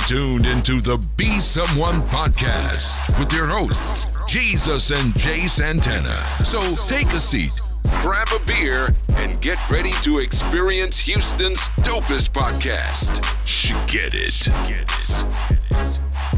tuned into the Be Someone podcast with your hosts, Jesus and Jay Santana. So take a seat, grab a beer, and get ready to experience Houston's dopest podcast. Get it. Get it.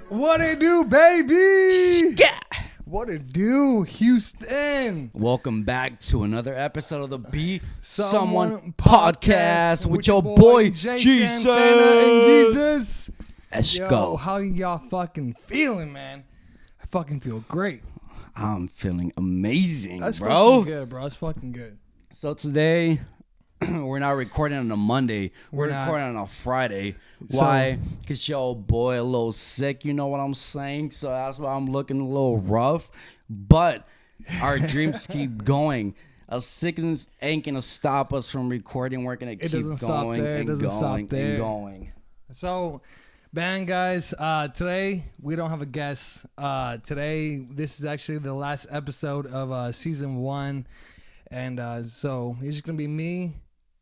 What it do, baby? Yeah. What it do, Houston? Welcome back to another episode of the Be Someone Someone podcast with your boy Jay Jesus. Santana and Jesus. Let's Yo, go. how y'all fucking feeling, man? I fucking feel great. I'm feeling amazing, That's bro. fucking good, bro. That's fucking good. So today, we're not recording on a Monday. We're not. recording on a Friday. So- Why? Because your boy a little sick, you know what I'm saying? So that's why I'm looking a little rough. But our dreams keep going. A sickness ain't going to stop us from recording. We're going to keep doesn't stop going there. It and doesn't stop going there. and going. So, man, guys, today we don't have a guest. Today, this is actually the last episode of season 1. And so it's just going to be me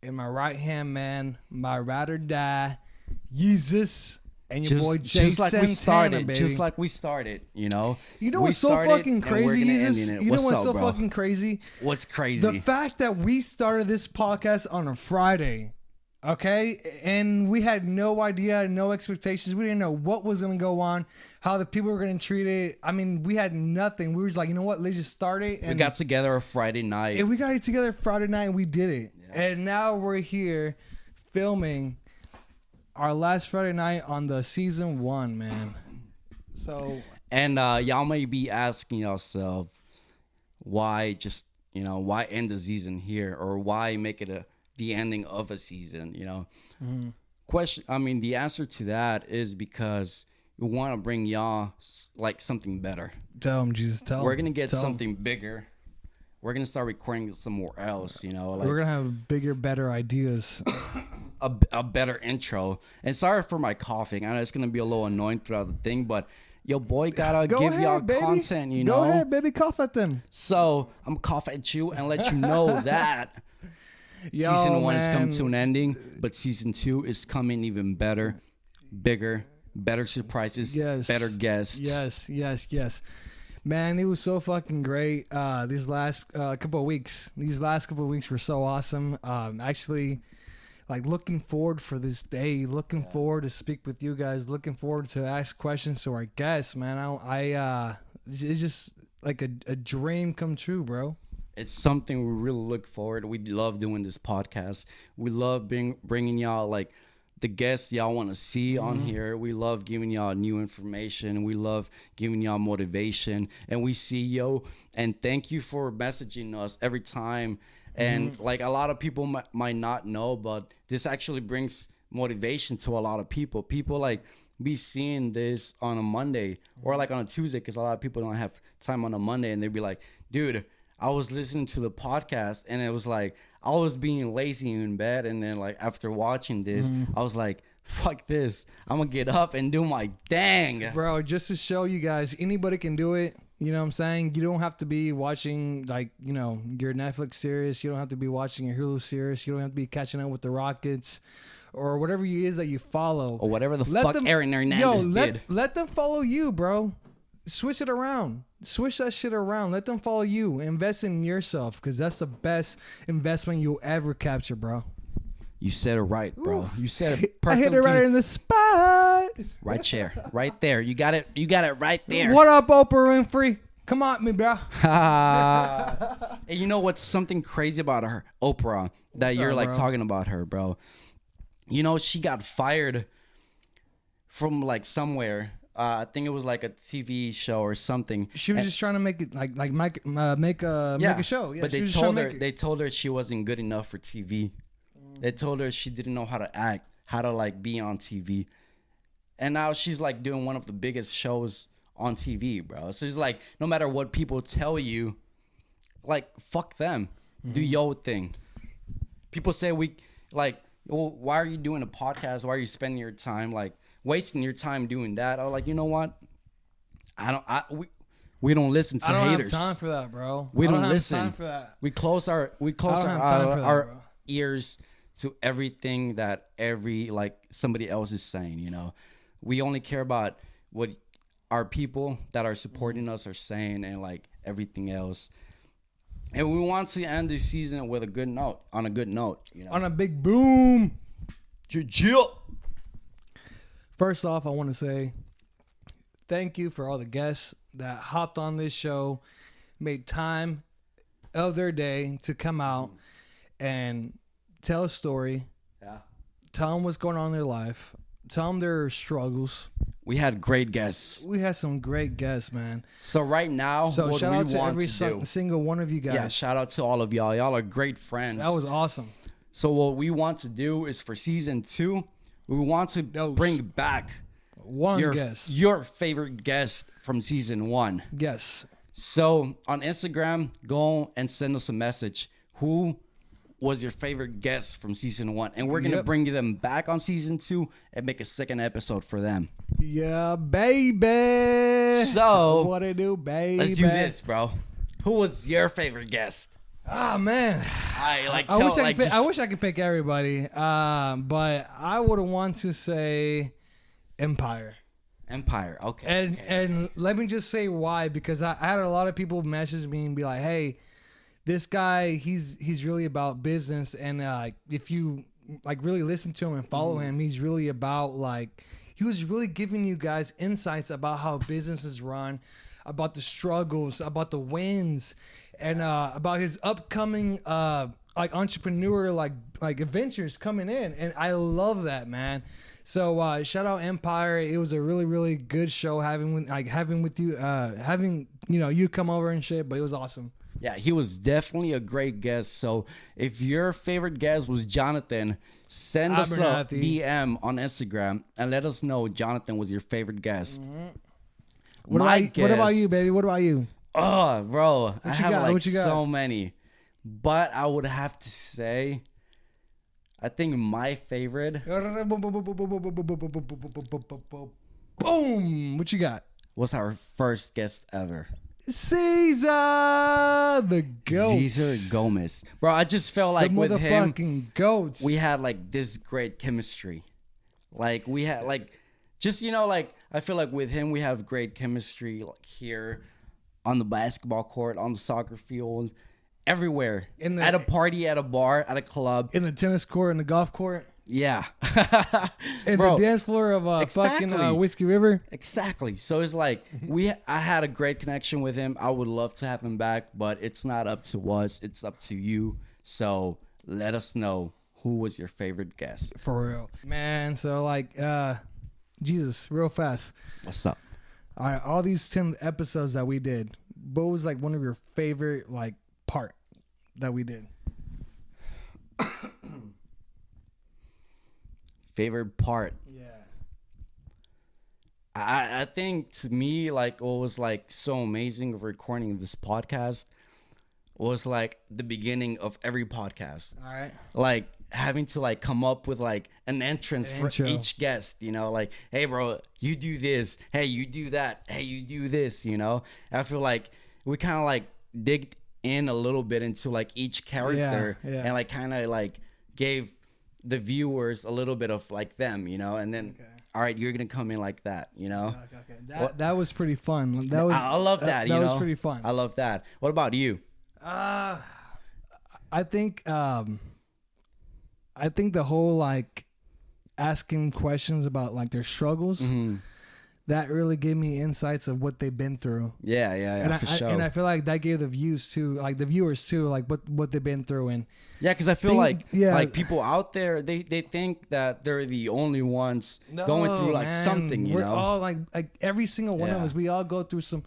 and my right-hand man, my ride or die, Jesus, and your boy Jay just like Santana, we started, baby. just like we started, you know. You know We what's so started fucking and we're crazy, gonna end Jesus? in it. You know What's what's up, so bro? fucking crazy? What's crazy? The fact that we started this podcast on a Friday, okay? And we had no idea, no expectations. We didn't know what was going to go on, how the people were going to treat it. I mean, we had nothing. We were just like, you know what? Let's just start it. And we got together a Friday night. and we got it together Friday night and we did it. Yeah. And now we're here filming our last Friday night on the season 1, man. So, And y'all may be asking yourself, why just, why end the season here? Or why make it the ending of a season, The answer to that is because we want to bring y'all like something better. tell him, Jesus, tell him. We're going to get Tell 'em. something bigger. We're going to start recording somewhere else, Like, We're going to have bigger, better ideas. a better intro. And sorry for my coughing. I know it's gonna be a little annoying throughout the thing, but your boy gotta Go give ahead, y'all baby. content, Go ahead, baby, cough at them. So I'm gonna cough at you and let you know that Yo, season 1 is coming man. to an ending, but season 2 is coming even better, bigger, better surprises, Yes. better guests. Yes. Man, it was so fucking great. These last couple of weeks. These last couple of weeks were so awesome. Actually, like looking forward for this day. Looking forward to speak with you guys. Looking forward to ask questions to our guests. Man, it's just like a dream come true, bro. It's something we really look forward to. We love doing this podcast. We love bringing y'all like the guests y'all want to see on here. We love giving y'all new information. We love giving y'all motivation. And we see yo. And thank you for messaging us every time. And like a lot of people might not know, but this actually brings motivation to a lot of people. People like be seeing this on a Monday or like on a Tuesday, because a lot of people don't have time on a Monday, and they'd be like, dude, I was listening to the podcast and it was like I was being lazy in bed, and then like after watching this, I was like, fuck this, I'm gonna get up and do my thing, Bro, just to show you guys, anybody can do it. You know what I'm saying? You don't have to be watching, like, your Netflix series. You don't have to be watching your Hulu series. You don't have to be catching up with the Rockets or whatever it is that you follow. or whatever the fuck Aaron Hernandez did. Let them follow you, bro. Switch it around. Switch that shit around. Let them follow you. Invest in yourself, because that's the best investment you'll ever capture, bro. You said it right, bro. Ooh. You said it I perfectly. hit it right in the spot. Right chair, right there. You got it right there. What up, Oprah Winfrey? Come on, me, bro. And you know what's something crazy about her, Oprah, that you're up, like bro? talking about her, bro? She got fired from like somewhere. I think it was like a TV show or something. She was just trying to make it make a show. Yeah, but she they was just trying told to her make it. they told her she wasn't good enough for TV. They told her she didn't know how to act, how to like be on TV. And now she's like doing one of the biggest shows on TV, bro. So it's like, no matter what people tell you, like, fuck them. Do your thing. people say well, why are you doing a podcast? Why are you spending your time wasting your time doing that? I'm like, you know what? We don't listen to haters. I don't have time for that, bro. We don't have listen. time for that. We close our ears to everything that somebody else is saying, you know. We only care about what our people that are supporting us are saying and everything else. And we want to end the season with on a good note, you know. On a big boom. Chill. First off, I want to say thank you for all the guests that hopped on this show, made time of their day to come out and tell a story. Yeah. Tell them what's going on in their life. Tell them their struggles. We had great guests. We had some great guests, man. So right now, shout out to every single one of you guys. Yeah, shout out to all of y'all. Y'all are great friends. That was awesome. So what we want to do is for season 2, we want to bring back your favorite guest from season 1. Yes. So on Instagram, go and send us a message. Who was your favorite guest from season 1? And we're going to bring them back on season 2 and make a second episode for them. Yeah, baby. So what it do, baby? Let's do this, bro. Who was your favorite guest? Oh man, I wish I could pick everybody, but I would want to say Empire. Okay. And let me just say why, because I had a lot of people message me and be like, hey, this guy, he's really about business, and if you really listen to him and follow him, he's really about he was really giving you guys insights about how business is run, about the struggles, about the wins, and about his upcoming entrepreneur adventures coming in. And I love that, man. So shout out Empire. It was a really, really good show having with you, you come over and shit, but it was awesome. Yeah, he was definitely a great guest. So if your favorite guest was Jonathan, send us a DM on Instagram and let us know Jonathan was your favorite guest. Mm-hmm. What about you, baby? What about you? Oh, bro. I have you got? So many. But I would have to say, I think my favorite. Boom! What you got? Was our first guest ever. Caesar the goat. Caesar Gomez. Bro, I just felt like with him, motherfucking goats. We had this great chemistry. We had I feel like with him we have great chemistry here on the basketball court, on the soccer field, everywhere. At a party, at a bar, at a club. In the tennis court, in the golf court. Yeah. In the dance floor of fucking Whiskey River. Exactly. So it's I had a great connection with him. I would love to have him back, but it's not up to us. It's up to you. So let us know who was your favorite guest. For real. Man, so Jesus, real fast. What's up? All right, all these 10 episodes that we did, what was one of your favorite part that we did? Favorite part? Yeah. I think to me, what was so amazing of recording this podcast was the beginning of every podcast. All right. Having to come up with an entrance for each guest, hey bro, you do this, hey you do that, hey you do this, I feel we kind of digged in a little bit into each character and kind of gave the viewers a little bit of them, and then all right, you're gonna come in like that, Okay. That was pretty fun. I love that. That was pretty fun. I love that. What about you? I think the whole asking questions about their struggles, that really gave me insights of what they've been through. Yeah, for sure. And I feel that gave the viewers too, what they've been through. And because I feel people out there, they think that they're the only ones going through something. We're all every single one of us. We all go through some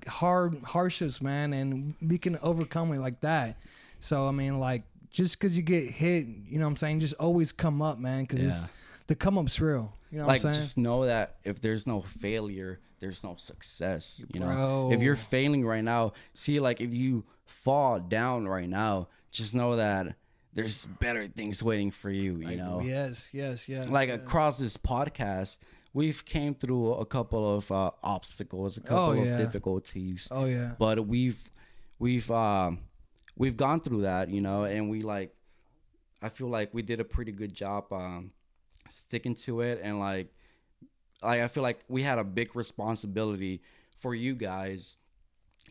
hardships, man, and we can overcome it like that. So I mean, just because you get hit, you know what I'm saying, just always come up, man, because the come up's real. You know what I'm saying? Just know that if there's no failure, there's no success. Bro. If you're failing right now, if you fall down right now, just know that there's better things waiting for you, you know? Yes. Like across this podcast, we've came through a couple of obstacles, a couple of difficulties. Oh yeah. But we've gone through that, you know, and I feel like we did a pretty good job sticking to it, and like I feel like we had a big responsibility for you guys.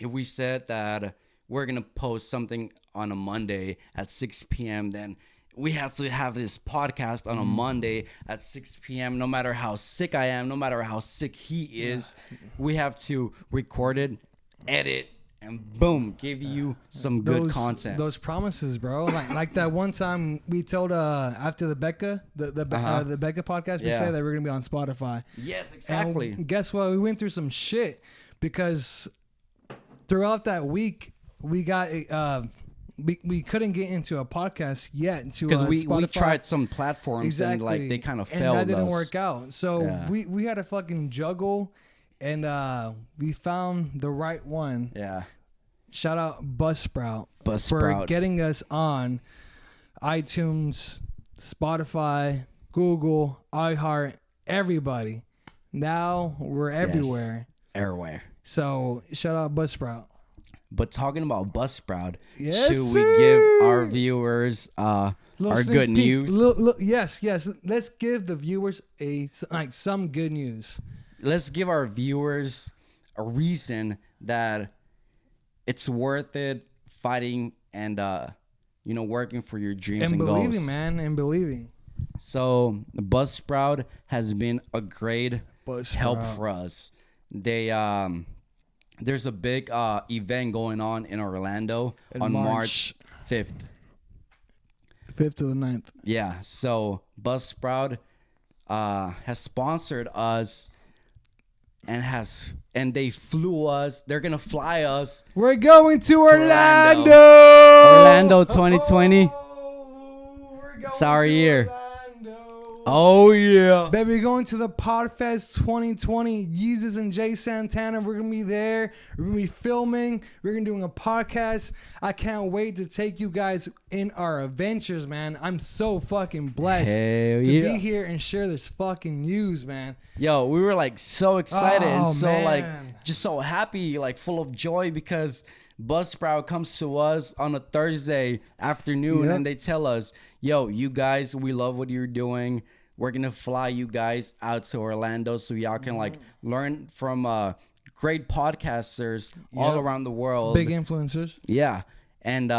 If we said that we're gonna post something on a Monday at 6 p.m., then we have to have this podcast on a Monday at 6 p.m. No matter how sick I am, no matter how sick he is, we have to record it, edit, and boom, give you some good content. Those promises, bro. Like that one time we told after the Becca the Becca podcast, we said that we're gonna be on Spotify. Yes, exactly. And guess what? We went through some shit because throughout that week we got we couldn't get into a podcast yet because we tried some platforms and like they kind of failed. And that didn't work out. So we had to fucking juggle, and we found the right one. Yeah. Shout out Buzzsprout for getting us on iTunes, Spotify, Google, iHeart, everybody. Now we're everywhere. Everywhere. So shout out Buzzsprout. But talking about Buzzsprout, yes, should we give our viewers our good news? Yes. Let's give the viewers some good news. Let's give our viewers a reason that it's worth it fighting and working for your dreams and believing, goals. Man, and believing. So Buzzsprout has been a great help for us. They there's a big event going on in Orlando on March 5th. 5th to the 9th. Yeah, so Buzzsprout has sponsored us and they flew us. They're gonna fly us. We're going to Orlando. Orlando 2020. It's our year. Oh yeah, baby, we're going to the Podfest 2020. Jesus and Jay Santana, we're gonna be there. We're gonna be filming. We're gonna be doing a podcast. I can't wait to take you guys in our adventures, man. I'm so fucking blessed to be here and share this fucking news, man. Yo, we were like so excited and so like just so happy, like full of joy because Buzzsprout comes to us on a Thursday afternoon and they tell us, yo, you guys, we love what you're doing. We're going to fly you guys out to Orlando so y'all can like learn from great podcasters all around the world. Big influencers. Yeah. And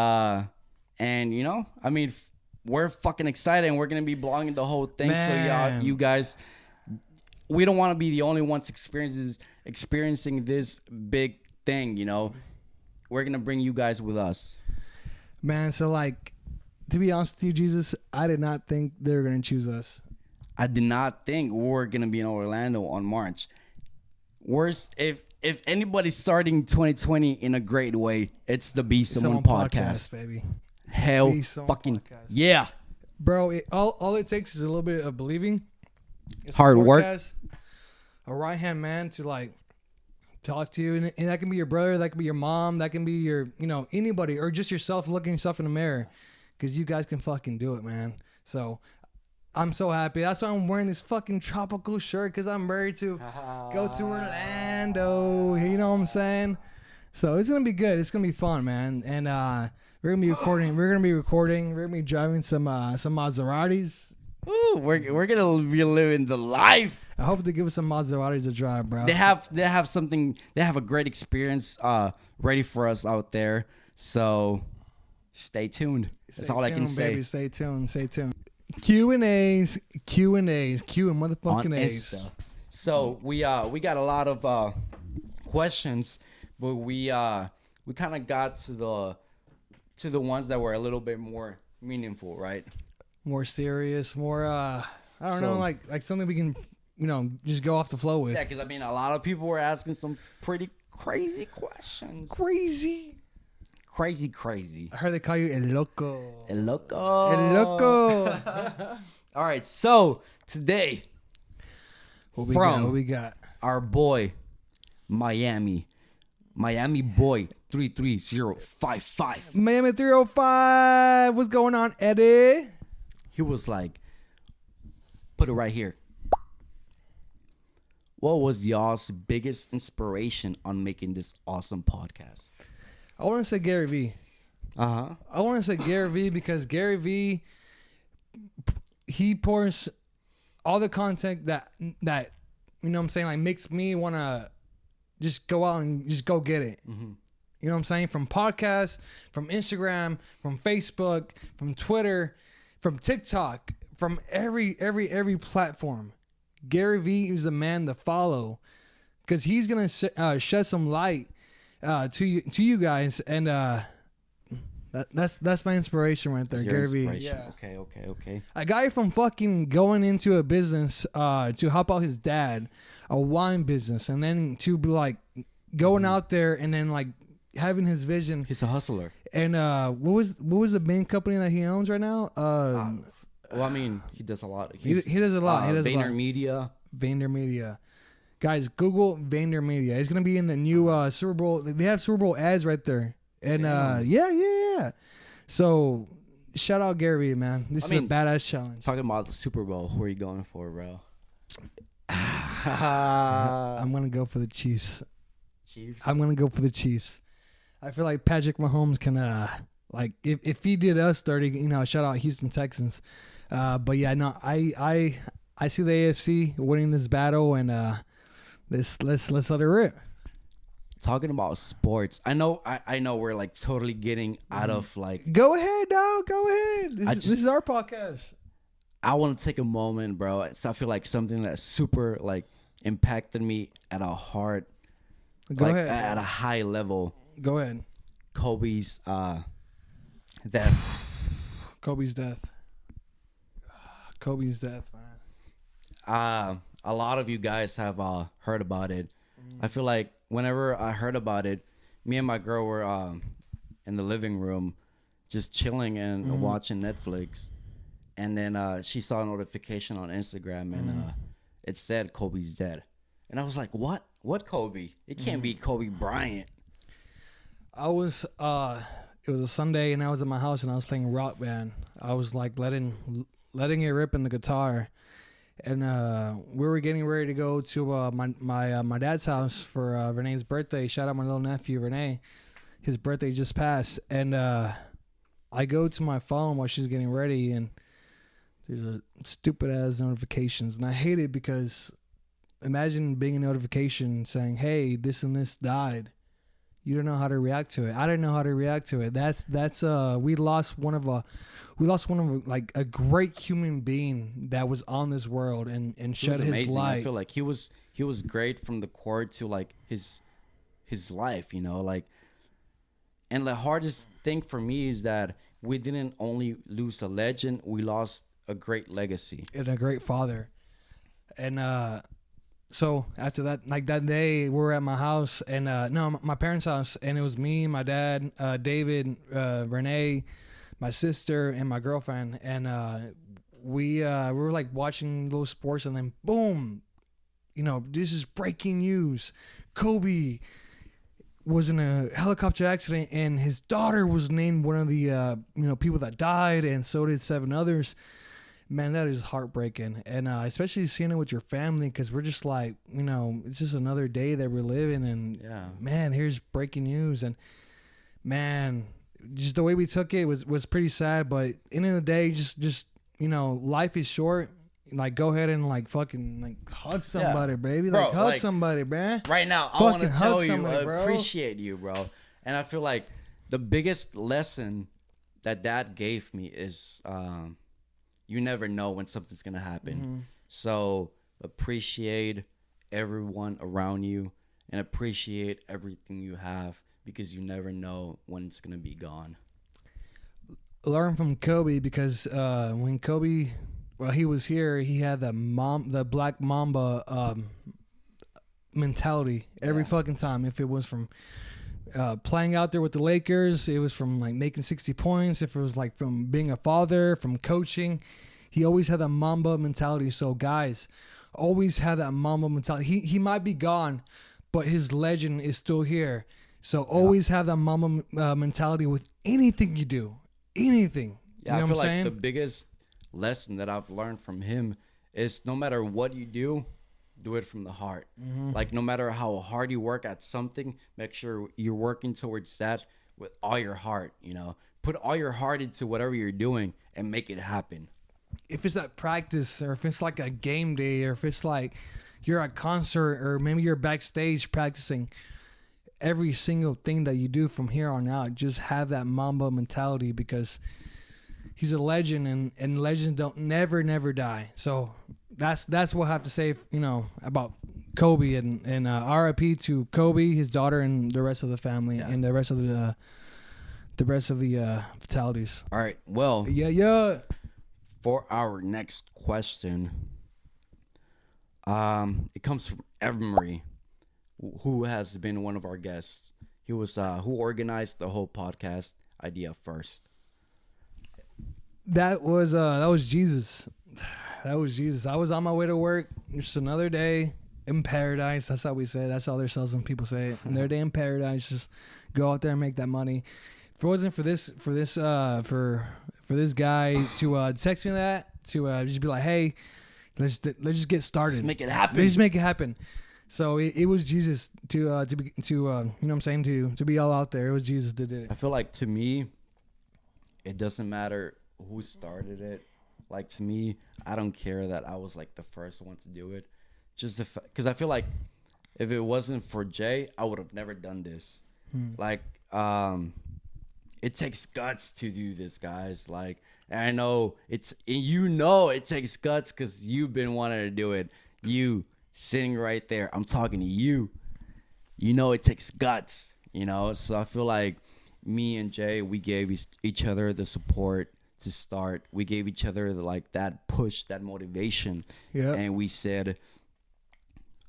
you know, I mean, we're fucking excited and we're going to be blogging the whole thing. Man. So y'all, you guys, we don't want to be the only ones experiencing this big thing, you know. We're going to bring you guys with us. Man, so like, to be honest with you, Jesus, I did not think they were going to choose us. I did not think we were going to be in Orlando on March. Worst, if anybody's starting 2020 in a great way, it's the Be Someone podcast, baby. Hell fucking podcast. Yeah. Bro, all it takes is a little bit of believing. It's hard work. A right-hand man to like talk to you, and that can be your brother, that can be your mom, that can be your, anybody, or just yourself looking yourself in the mirror, because you guys can fucking do it, man. So I'm so happy. That's why I'm wearing this fucking tropical shirt, because I'm ready to go to Orlando. You know what I'm saying? So it's gonna be good. It's gonna be fun, man. And we're gonna be recording. We're gonna be driving some Maseratis. Ooh, we're gonna be living the life. I hope they give us some Maseratis to drive, bro. They have something. They have a great experience ready for us out there. So stay tuned. That's all I can say. Baby, stay tuned. Q&As, Q and motherfucking A's. So we got a lot of questions, but we kind of got to the ones that were a little bit more meaningful, right? More serious, more I don't know, like something we can just go off the flow with. Yeah, because I mean, a lot of people were asking some pretty crazy questions. Crazy. I heard they call you El Loco. El Loco. All right, so today, what we got? Our boy, Miami boy, 33055. Miami 305. What's going on, Eddie? He was like, put it right here. What was y'all's biggest inspiration on making this awesome podcast? I want to say Gary Vee. Uh-huh. I want to say Gary Vee because Gary Vee, he pours all the content that you know what I'm saying, like makes me want to just go out and just go get it. Mm-hmm. You know what I'm saying? From podcasts, from Instagram, from Facebook, from Twitter, from TikTok, from every platform. Gary Vee is the man to follow because he's gonna shed some light to you guys, and that's my inspiration right there, Gary Vee. Yeah. Okay. A guy from fucking going into a business to help out his dad, a wine business, and then to be like going out there and then like having his vision. He's a hustler. And what was the main company that he owns right now? Well, I mean, he does a lot. He does a lot. He does VaynerMedia. VaynerMedia. Guys, Google VaynerMedia. He's gonna be in the new Super Bowl. They have Super Bowl ads right there. And yeah. So shout out Gary Vee, man. This is a badass challenge. Talking about the Super Bowl, who are you going for, bro? I'm gonna go for the Chiefs. I'm gonna go for the Chiefs. I feel like Patrick Mahomes can like if he did us 30, you know, shout out Houston Texans. But yeah, no, I see the AFC winning this battle, and let's let it rip. Talking about sports, I know we're like totally getting out of like. Go ahead, dog. Go ahead. This is our podcast. I want to take a moment, bro. So I feel like something that super like impacted me at a heart, Go ahead. At a high level. Go ahead. Kobe's death. Kobe's death, man. A lot of you guys have heard about it. I feel like whenever I heard about it, me and my girl were in the living room just chilling and watching Netflix, and then she saw a notification on Instagram, and it said Kobe's dead, and I was like, what Kobe? It can't be Kobe Bryant. I was it was a Sunday, and I was at my house, and I was playing Rock Band. I was like letting it rip in the guitar, and we were getting ready to go to my dad's house for Renee's birthday. Shout out my little nephew Renee. His birthday just passed, and I go to my phone while she's getting ready, and there's a stupid ass notifications, and I hate it because imagine being a notification saying, "Hey, this and this died." You don't know how to react to it. I didn't know how to react to it. That's we lost one of like a great human being that was on this world and shed his light. I feel like he was great from the core to like his life, you know, like. And the hardest thing for me is that we didn't only lose a legend, we lost a great legacy and a great father. And so after that, like that day, we were at my house, and my parents' house, and it was me, my dad, David, Renee, my sister, and my girlfriend, and we were like watching those sports, and then boom, you know, this is breaking news. Kobe was in a helicopter accident, and his daughter was named one of the people that died, and so did 7 others. Man, that is heartbreaking, and especially seeing it with your family, because we're just like, you know, it's just another day that we're living, and man, here's breaking news, and man, just the way we took it was pretty sad. But end of the day, just you know, life is short. Like, go ahead and like fucking like hug somebody, baby. Like, hug somebody, man. Right now, I want to tell you, I appreciate you, bro. And I feel like the biggest lesson that Dad gave me is. You never know when something's going to happen. Mm-hmm. So appreciate everyone around you and appreciate everything you have, because you never know when it's going to be gone. Learn from Kobe, because when Kobe, he was here, he had the Black Mamba mentality every fucking time. If it was from playing out there with the Lakers, it was from like making 60 points. If it was like from being a father, from coaching, he always had that Mamba mentality. So guys, always have that Mamba mentality. He might be gone, but his legend is still here. So always have that mama mentality with anything you do. Anything. Yeah, you know I what feel I'm like saying? the biggest lesson that I've learned from him is no matter what you do it from the heart. Like no matter how hard you work at something, make sure you're working towards that with all your heart, Put all your heart into whatever you're doing and make it happen. If it's at practice, or if it's like a game day, or if it's like you're at concert, or maybe you're backstage practicing, every single thing that you do from here on out, just have that Mamba mentality, because he's a legend, and legends don't never die. So that's what I have to say, about Kobe, and RIP to Kobe, his daughter, and the rest of the family, and the rest of the fatalities. All right. Well, Yeah. for our next question, it comes from Emery, who has been one of our guests. He was who organized the whole podcast idea first. That was Jesus. That was Jesus. I was on my way to work. Just another day in paradise. That's how we say it. That's how their salesmen people say it. Another day in paradise. Just go out there and make that money. If it wasn't for this guy to text me that, to just be like, hey, let's just get started. Just make it happen. Let's just make it happen. So it was Jesus to you know what I'm saying, to be all out there. It was Jesus that did it. I feel like, to me, it doesn't matter who started it. Like, to me, I don't care that I was like the first one to do it. Just because I feel like if it wasn't for Jay, I would have never done this. Like, it takes guts to do this, guys. Like, and I know it takes guts because you've been wanting to do it. You sitting right there, I'm talking to you. It takes guts. So I feel like me and Jay, we gave each other the support to start. We gave each other that push, that motivation. Yeah. And we said,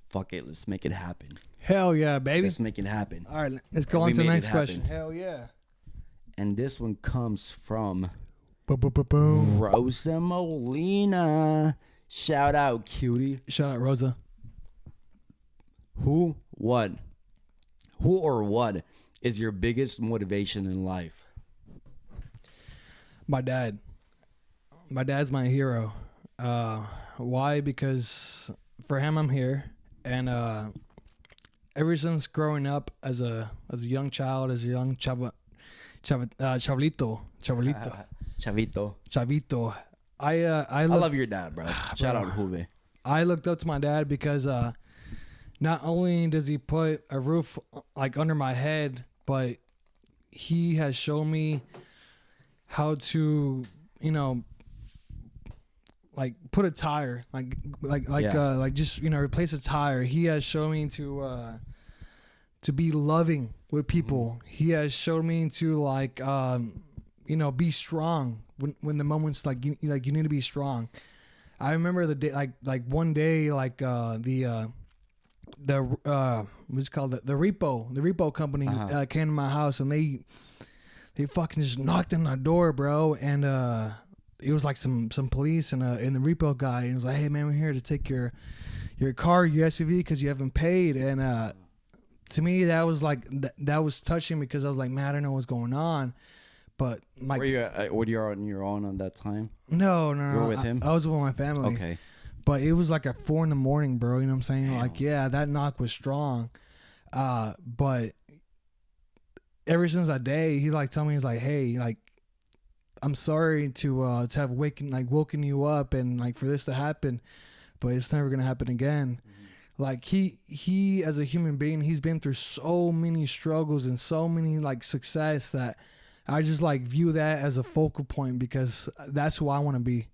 fuck it, let's make it happen. Hell yeah, baby. Let's make it happen. All right, let's go on to the next question. Hell yeah. And this one comes from Boom. Rosa Molina. Shout out, cutie. Shout out, Rosa. Who or what is your biggest motivation in life? My dad. My dad's my hero. Why? Because for him, I'm here, and ever since growing up as a young child, as a young chavito, I love your dad, bro. Shout out, Juve. I looked up to my dad because not only does he put a roof under my head, but he has shown me how to, put a tire, just replace a tire. He has shown me to be loving with people. He has shown me to be strong when the moments you need to be strong. I remember the day, one day, what's it called, the repo company came to my house, and they fucking just knocked on our door, bro, and it was like some police and the repo guy, and it was like, hey man, we're here to take your car, your SUV, because you haven't paid. And to me, that was that was touching, because I was like, man, I don't know what's going on. But were you on your own at that time? No. You were with him? I was with my family. Okay. But it was at 4 a.m, bro. You know what I'm saying? Damn. Yeah, that knock was strong. But ever since that day, he told me, he's like, hey, I'm sorry to have woken you up and for this to happen, but it's never gonna happen again. He as a human being, he's been through so many struggles and so many success that I just view that as a focal point, because that's who I want to be.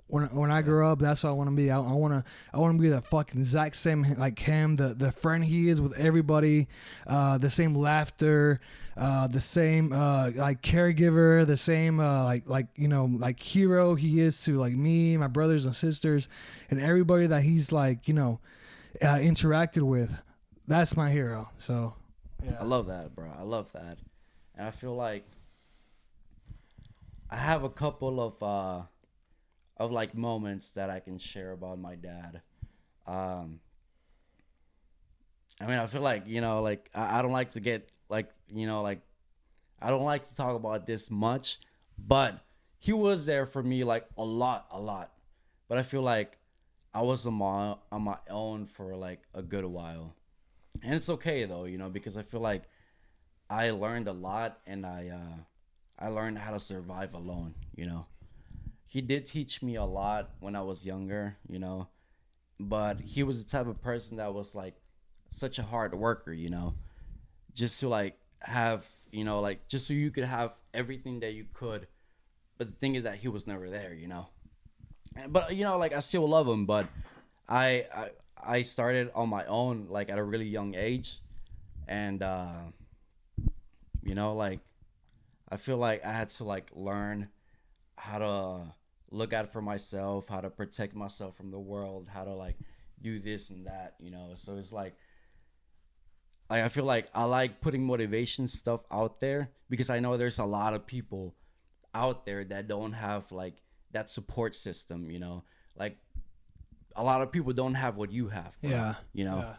When I grow up, that's what I want to be. I want to be the fucking exact same like him, the friend he is with everybody, the same laughter, the same caregiver, the same hero he is to me, my brothers and sisters, and everybody that he's interacted with. That's my hero. So yeah. I love that, bro. I love that, and I feel like I have a couple of moments that I can share about my dad. I feel like, I don't like to get like I don't like to talk about this much, but he was there for me like a lot. But I feel like I was on my own for like a good while. And it's okay though, because I feel like I learned a lot, and I learned how to survive alone, He did teach me a lot when I was younger, but he was the type of person that was like such a hard worker, just to like have, like just so you could have everything that you could. But the thing is that he was never there, But like I still love him, but I started on my own like at a really young age, and like I feel like I had to like learn how to look out for myself, how to protect myself from the world, how to like do this and that, So it's like I feel like I like putting motivation stuff out there, because I know there's a lot of people out there that don't have like that support system, like a lot of people don't have what you have, bro, Yeah.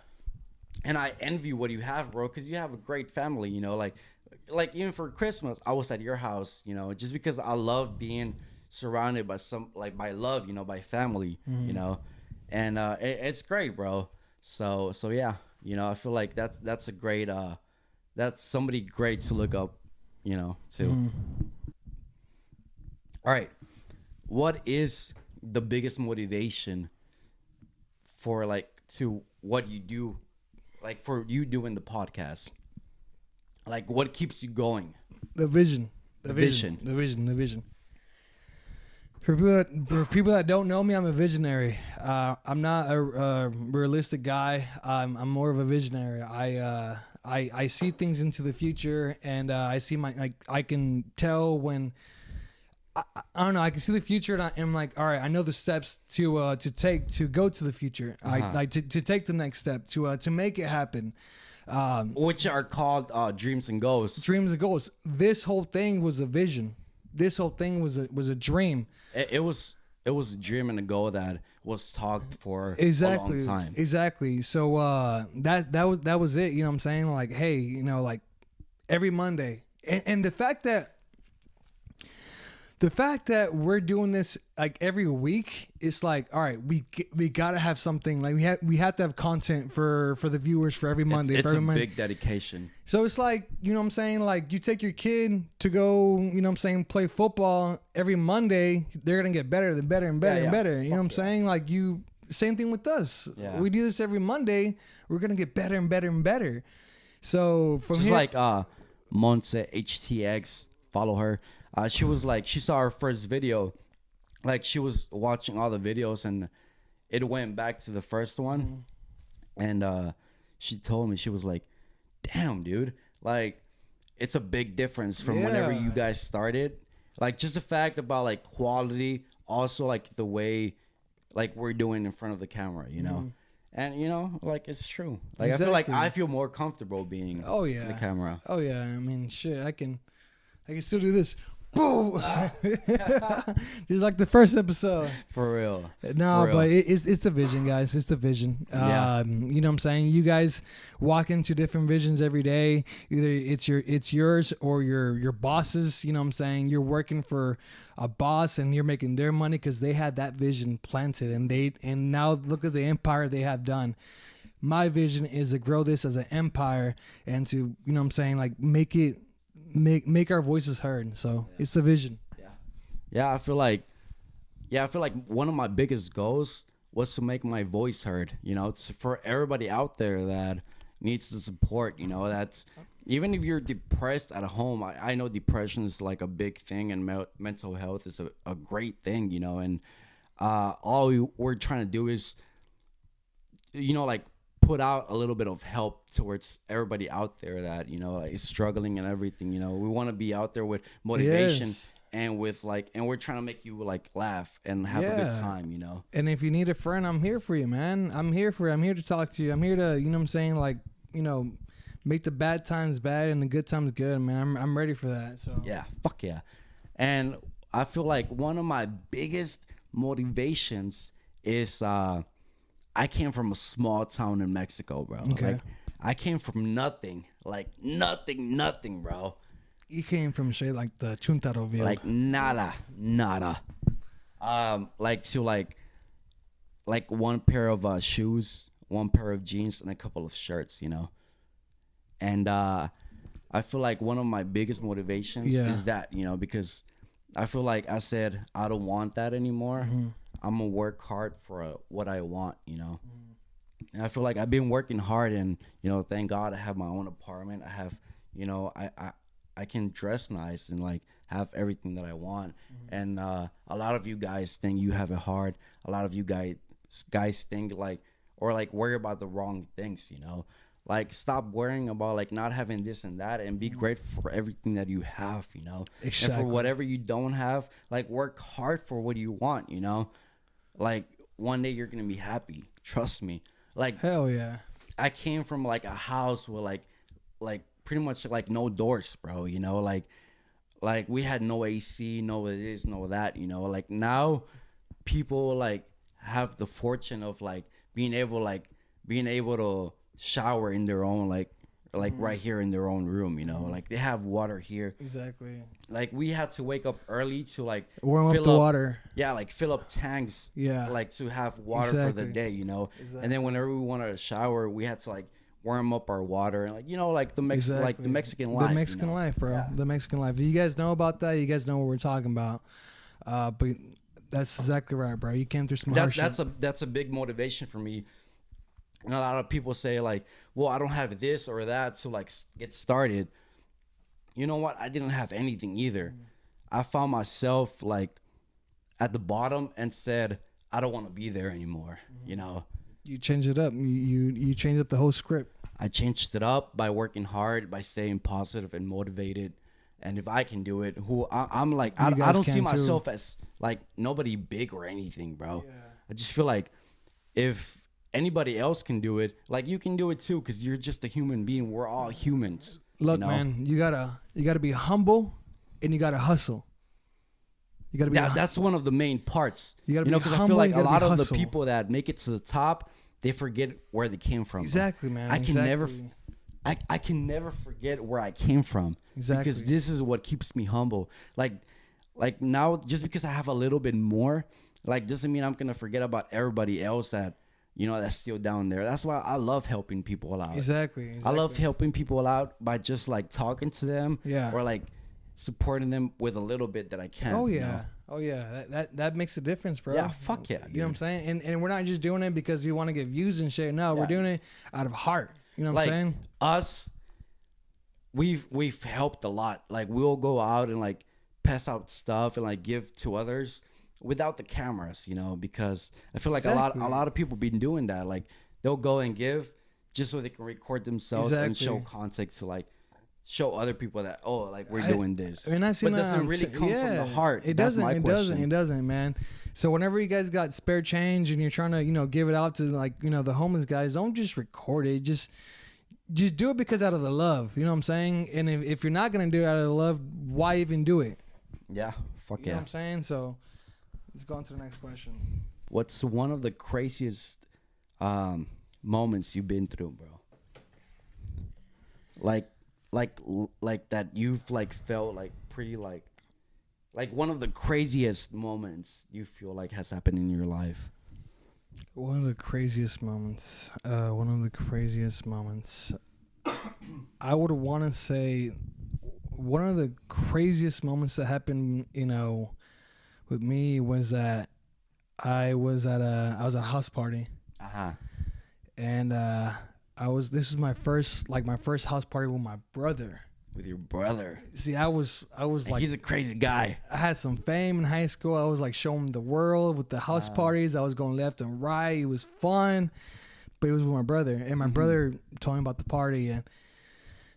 And I envy what you have, bro, because you have a great family, like even for Christmas I was at your house, just because I love being surrounded by by love, by family, and it's great, bro. So yeah, I feel like that's a great that's somebody great to look up, to. All right, what is the biggest motivation for like to what you do, like for you doing the podcast? Like what keeps you going? The vision. The vision. For people that don't know me, I'm a visionary. I'm not a realistic guy. I'm more of a visionary. I see things into the future, and I see I can tell when. I don't know. I can see the future, and I'm like, all right. I know the steps to take to go to the future. To take the next step to make it happen. Which are called dreams and goals. Dreams and goals. This whole thing was a vision. This whole thing was a dream. It was a dream and a goal that was talked for a long time. Exactly. So that was it. You know what I'm saying? Like, hey, like every Monday, and the fact that we're doing this like every week, it's like, all right, we gotta have something, like we have to have content for the viewers for every Monday. It's a Monday. big dedication. So it's like, you know what I'm saying? Like you take your kid to go, you know what I'm saying, play football every Monday, they're gonna get better and better and better and better. You know what I'm saying? Like same thing with us. Yeah. We do this every Monday, we're gonna get better and better and better. So from just here, like Montse HTX, follow her. She was like, she saw her first video, like she was watching all the videos, and it went back to the first one, and she told me, she was like, damn, dude, like it's a big difference from whenever you guys started. Like just the fact about like quality, also like the way like we're doing in front of the camera, and like it's true. Like exactly. I feel like I feel more comfortable being in the camera. Oh yeah, I mean shit, I can still do this. Boom! Just like the first episode. For real. No, For real. But it's the vision, guys. It's the vision. Yeah. You know what I'm saying? You guys walk into different visions every day. Either it's yours or your boss's. You know what I'm saying? You're working for a boss and you're making their money because they had that vision planted, and now look at the empire they have done. My vision is to grow this as an empire and to, you know what I'm saying, like make our voices heard. So it's the vision. I feel like one of my biggest goals was to make my voice heard. It's for everybody out there that needs the support. That's even if you're depressed at home. I know depression is like a big thing, and mental health is a great thing. And all we're trying to do is like put out a little bit of help towards everybody out there that like is struggling and everything. We want to be out there with motivation, and with and we're trying to make you like laugh and have a good time. And if you need a friend, I'm here for you, man. I'm here for you. I'm here to talk to you. I'm here to, you know what I'm saying, like, make the bad times bad and the good times good, man. I'm ready for that. So yeah, fuck yeah. And I feel like one of my biggest motivations is I came from a small town in Mexico, bro. Okay. Like, I came from nothing, like nothing, bro. You came from straight like the Chuntaroville. Like nada. Like to like one pair of shoes, one pair of jeans, and a couple of shirts, you know. And I feel like one of my biggest motivations is that, you know, because I feel like I said I don't want that anymore. I'm gonna work hard for what I want, you know. And I feel like I've been working hard, and you know, thank God I have my own apartment. I have, you know, I can dress nice and like have everything that I want. And a lot of you guys think you have it hard. A lot of you guys think like, or like worry about the wrong things, you know. Like stop worrying about like not having this and that, and be grateful for everything that you have, you know. Exactly. And for whatever you don't have, like work hard for what you want, you know. Like one day you're gonna be happy. Trust me. Like hell yeah. I came from like a house with like pretty much like no doors, bro. You know, like we had no AC, no this, no that. You know, like now people like have the fortune of like being able to shower in their own like right here in their own room, you know. Like they have water here. Exactly. Like we had to wake up early to like warm up the water. Yeah, like fill up tanks. Yeah. Like to have water for the day, you know. Exactly. And then whenever we wanted to shower, we had to like warm up our water and like, you know, like the Mexican life. The Mexican you know? life, bro. Yeah. The Mexican life. You guys know about that? You guys know what we're talking about. But that's exactly right, bro. You came through some hardship. That's a big motivation for me. And a lot of people say like, well, I don't have this or that to like get started. You know what? I didn't have anything either. I found myself like at the bottom and said, I don't want to be there anymore. You know, you changed it up. You changed up the whole script. I changed it up by working hard, by staying positive and motivated. And if I can do it, I'm like, I don't see myself as like nobody big or anything, bro. Yeah. I just feel like if anybody else can do it, like you can do it too, because you're just a human being. We're all humans. Look, you know? man, you gotta be humble, and you gotta hustle. You gotta be. That's one of the main parts. You gotta be because I feel like a lot of the people that make it to the top, they forget where they came from. Exactly, man. I can never forget where I came from. Exactly. Because this is what keeps me humble. Like now, just because I have a little bit more, like doesn't mean I'm gonna forget about everybody else that, you know, that's still down there. That's why I love helping people out. Exactly. I love helping people out by just like talking to them. Yeah. Or like supporting them with a little bit that I can. Oh yeah. You know? Oh yeah. That makes a difference, bro. Yeah. Fuck yeah. Dude. You know what I'm saying? And we're not just doing it because we want to get views and shit. No, we're doing it out of heart. You know what I'm saying? Us, we've helped a lot. Like we'll go out and like pass out stuff and like give to others without the cameras, you know, because I feel like a lot of people been doing that. Like they'll go and give just so they can record themselves and show context to like show other people that, oh, like we're doing this. I mean, I've seen but it doesn't really come from the heart. It doesn't. It doesn't, man. So whenever you guys got spare change and you're trying to, you know, give it out to like, you know, the homeless guys, don't just record it. Just do it because out of the love. You know what I'm saying? And if you're not gonna do it out of the love, why even do it? Yeah. Fuck yeah. You know what I'm saying? So let's go on to the next question. What's one of the craziest moments you've been through, bro? Like that you've like felt like pretty like one of the craziest moments you feel like has happened in your life. One of the craziest moments. I would want to say one of the craziest moments that happened, you know, with me was that I was at a house party. And this was my first house party with my brother. With your brother. See, I was like, he's a crazy guy. I had some fame in high school. I was like showing the world with the house parties. I was going left and right. It was fun, but it was with my brother, and my brother told me about the party, and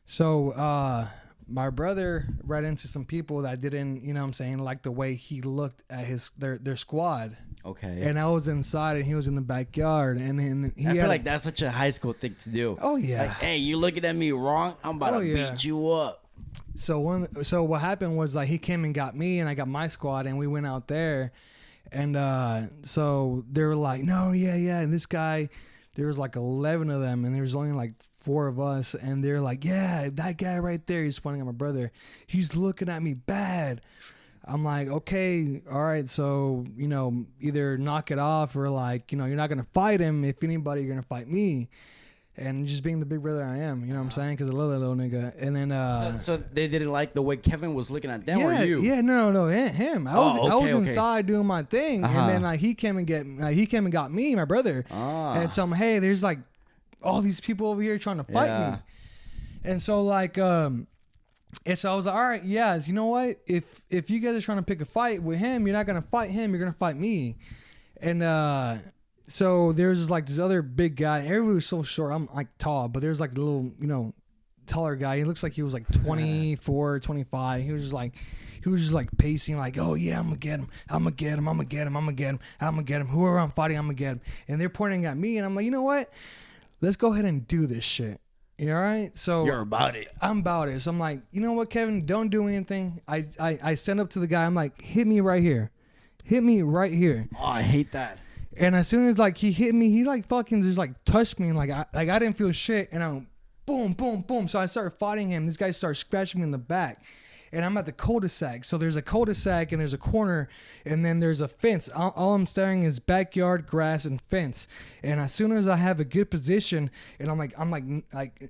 so my brother ran into some people that didn't, you know what I'm saying, like the way he looked at their squad. Okay. And I was inside and he was in the backyard, and I feel like that's such a high school thing to do. Oh yeah. Like, hey, you looking at me wrong? I'm about to beat you up. So what happened was like he came and got me, and I got my squad, and we went out there, and so they were like, no, yeah, and this guy there was like 11 of them, and there's only like 4 of us, and they're like, yeah, that guy right there, he's pointing at my brother, he's looking at me bad. I'm like, okay, all right, so, you know, either knock it off or like, you know, you're not going to fight him. If anybody, you're going to fight me. And just being the big brother I am, you know what I'm saying? Because I love that little nigga. And then, so they didn't like the way Kevin was looking at them, or you? Yeah, no, him. I was inside doing my thing, Uh-huh. and then like he came and got me, my brother, and tell him, hey, there's like all these people over here trying to fight me. And so like, and so I was like, all right, yeah, you know what? If you guys are trying to pick a fight with him, you're not gonna fight him, you're gonna fight me. And so there's like this other big guy. Everybody was so short. I'm like tall, but there's like a little, you know, taller guy. He looks like he was like 24, 25. He was just like pacing, like, oh yeah, I'm gonna get him. I'm gonna get him. I'm gonna get him. I'm gonna get him. I'm gonna get him. Whoever I'm fighting, I'm gonna get him. And they're pointing at me, and I'm like, you know what? Let's go ahead and do this shit. You all right? So You're about it. I'm about it. So I'm like, you know what, Kevin? Don't do anything. I stand up to the guy. I'm like, hit me right here. Hit me right here. Oh, I hate that. And as soon as like he hit me, he like fucking just like touched me, and like I didn't feel shit, and I'm boom, boom, boom. So I started fighting him. This guy started scratching me in the back, and I'm at the cul-de-sac. So there's a cul-de-sac and there's a corner, and then there's a fence. All I'm staring is backyard, grass, and fence. And as soon as I have a good position, and I'm like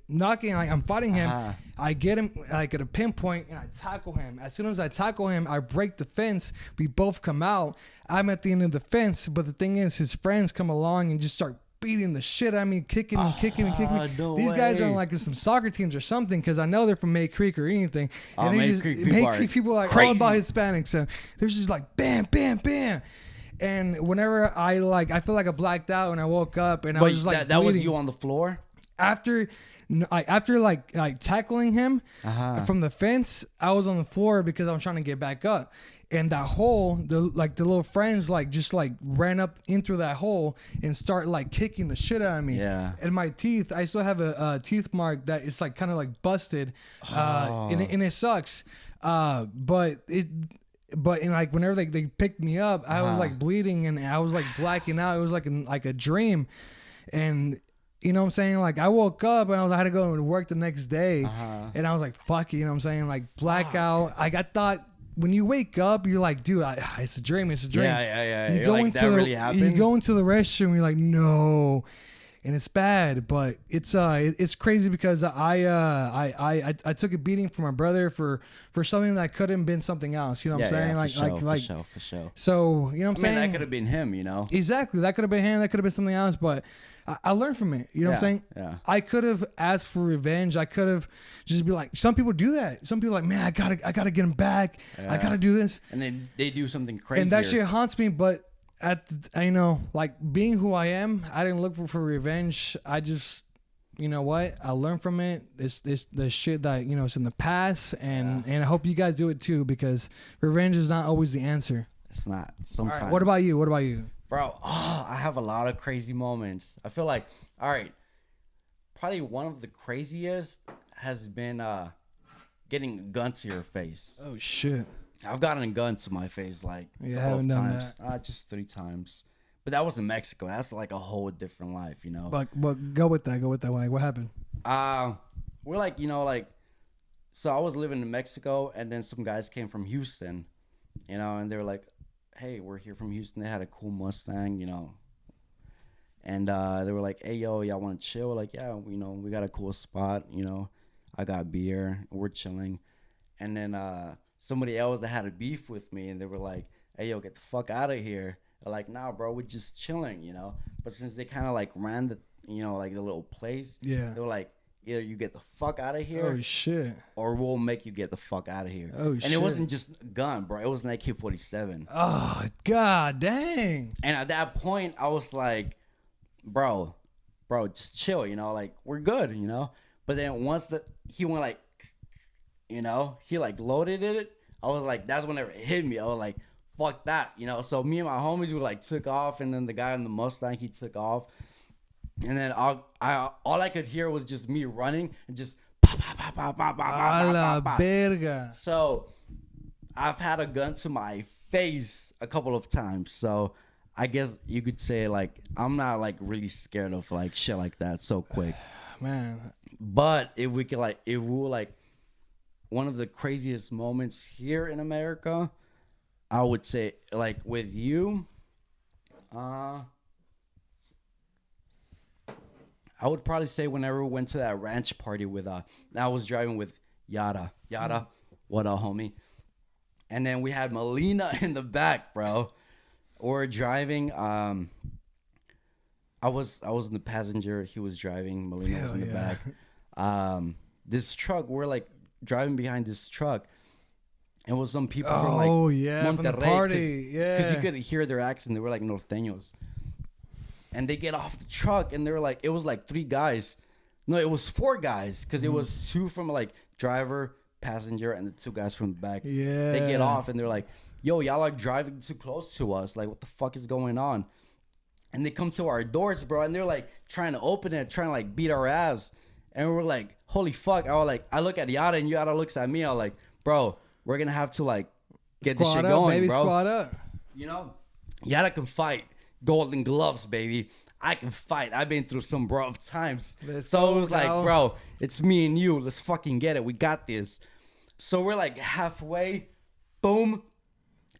knocking, like I'm fighting him, I get him like at a pinpoint, and I tackle him. As soon as I tackle him, I break the fence. We both come out. I'm at the end of the fence, but the thing is, his friends come along and just start beating the shit out of me, kicking me. No These guys way. are like in some soccer teams or something, because I know they're from May Creek or anything. And May just, Creek people are like crazy. all about Hispanics, and they're just like bam, bam, bam. And whenever I feel like I blacked out when I woke up, and I was just like that was bleeding. you on the floor? After like tackling him from the fence, I was on the floor because I was trying to get back up. And that hole, the little friends just ran up into that hole and start like kicking the shit out of me. Yeah. And my teeth, I still have a teeth mark that it's like kind of like busted, and it sucks. But like whenever they picked me up, I was like bleeding and I was like blacking out. It was like a dream, and. You know what I'm saying? Like, I woke up and I had to go to work the next day. And I was like, fuck it. You know what I'm saying? Like, blackout. Like, I thought when you wake up, you're like, dude, it's a dream. It's a dream. Yeah. You go like, into that the, really happened? You go into the restroom, you're like, no. And it's bad, but it's crazy because I took a beating from my brother for something that could have been something else. You know what I'm saying? For sure. So, you know what I'm saying? That could have been him, you know? Exactly. That could have been him. That could have been something else, but I learned from it. You know what I'm saying? Yeah. I could have asked for revenge. I could have just be like, some people do that. Some people are like, man, I gotta get him back. I gotta do this. And then they do something crazy. And that shit haunts me. But like being who I am, I didn't look for revenge. I just, you know what? I learned from it. It's the shit that, you know, it's in the past. And I hope you guys do it too, because revenge is not always the answer. It's not. Sometimes. All right, what about you? Bro, I have a lot of crazy moments. I feel like, all right, probably one of the craziest has been getting a gun to your face. Oh, shit. I've gotten a gun to my face like I a haven't couple done of times. Just 3 times. But that was in Mexico. That's like a whole different life, you know? But go with that. Like, what happened? We're like, you know, like, so I was living in Mexico, and then some guys came from Houston, you know, and they were like, hey, we're here from Houston. They had a cool Mustang, you know. And they were like, hey, yo, y'all want to chill? Like, yeah, you know, we got a cool spot, you know. I got beer. We're chilling. And then somebody else that had a beef with me, and they were like, hey, yo, get the fuck out of here. They're like, nah, bro, we're just chilling, you know. But since they kind of like ran the, you know, like the little place, they were like, either you get the fuck out of here, oh shit, or we'll make you get the fuck out of here. Oh shit. And it wasn't just a gun, bro. It was an AK-47. Oh god dang. And at that point, I was like, bro, just chill, you know, like we're good, you know. But then once he went like, you know, he like loaded it. I was like, that's whenever it hit me. I was like, fuck that, you know. So me and my homies, we like took off, and then the guy in the Mustang, he took off. And then all I could hear was just me running and just pop, pop, pop, pop, pop, pop, A la pop, pop. verga. So I've had a gun to my face a couple of times. So I guess you could say like I'm not like really scared of like shit like that so quick. Man. But if we could like, if we were like one of the craziest moments here in America, I would say like with you, I would probably say whenever we went to that ranch party with I was driving with Yada, what up, homie? And then we had Melina in the back, bro. We're driving. I was in the passenger. He was driving. Melina was in the back. This truck. We're like driving behind this truck, and was some people from like Monterrey, from the party, because you could hear their accent. They were like norteños, and they get off the truck, and they were like, it was like 3 guys. No, it was 4 guys, because it was 2 from like driver, passenger, and the 2 guys from the back. Yeah. They get off, and they're like, yo, y'all are driving too close to us. Like, what the fuck is going on? And they come to our doors, bro, and they're like trying to open it, trying to like beat our ass. And we're like, holy fuck. I look at Yada, and Yada looks at me. I'm like, bro, we're gonna have to like get this shit going, baby, bro. Squad up. You know, Yada can fight. Golden gloves, baby. I can fight. I've been through some rough times. So it was like, bro, it's me and you. Let's fucking get it. We got this. So we're like halfway, boom.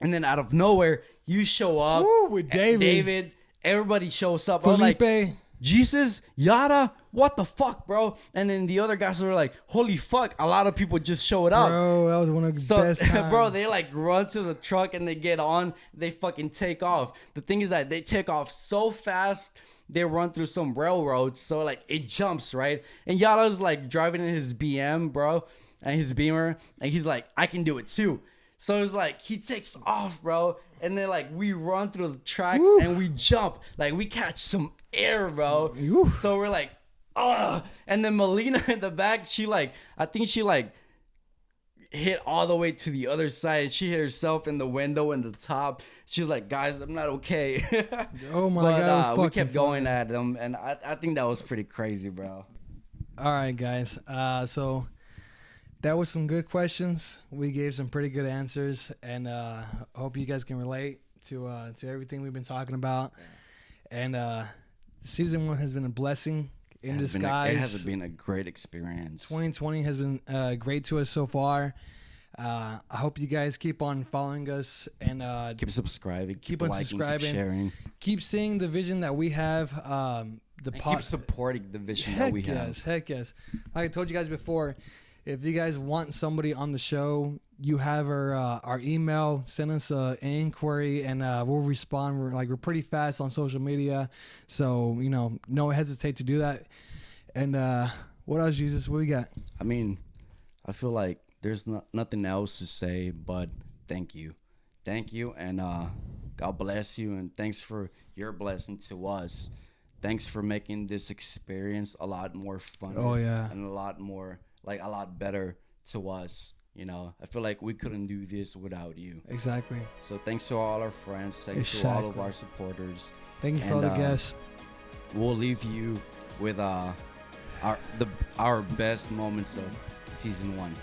And then out of nowhere, you show up. Woo, with David. Everybody shows up. Felipe. I'm like, Jesus, Yada, what the fuck, bro? And then the other guys were like, holy fuck, a lot of people just showed up. Bro, that was one of the best times. Bro, they like run to the truck and they get on. They fucking take off. The thing is that they take off so fast. They run through some railroads. So like it jumps, right? And Yada's like driving in his BM, bro, and his Beamer. And he's like, I can do it too. So it's like he takes off, bro, and then like we run through the tracks and we jump, like we catch some air, bro. So we're like, ugh. And then Melina in the back, I think she hit all the way to the other side. She hit herself in the window in the top. She was like, guys, I'm not okay. Oh my God, we kept going at them, and I think that was pretty crazy, bro. All right, guys. So that was some good questions. We gave some pretty good answers, and hope you guys can relate to everything we've been talking about. And season 1 has been a blessing in disguise. It has been a great experience. 2020 has been great to us so far. I hope you guys keep on following us and keep subscribing, keep on liking, subscribing, keep sharing, keep seeing the vision that we have. Keep supporting the vision that we have. Heck yes. Like I told you guys before, if you guys want somebody on the show, you have our email. Send us an inquiry, and we'll respond. We're pretty fast on social media, so no hesitate to do that. And what else, Jesus? What we got? I mean, I feel like there's nothing else to say but thank you, and God bless you, and thanks for your blessing to us. Thanks for making this experience a lot more fun. Oh yeah, and a lot better to us. I feel like we couldn't do this without you. Exactly. So thanks to all our friends. Thanks to all of our supporters. Thank you for all the guests. We'll leave you with our best moments of season 1.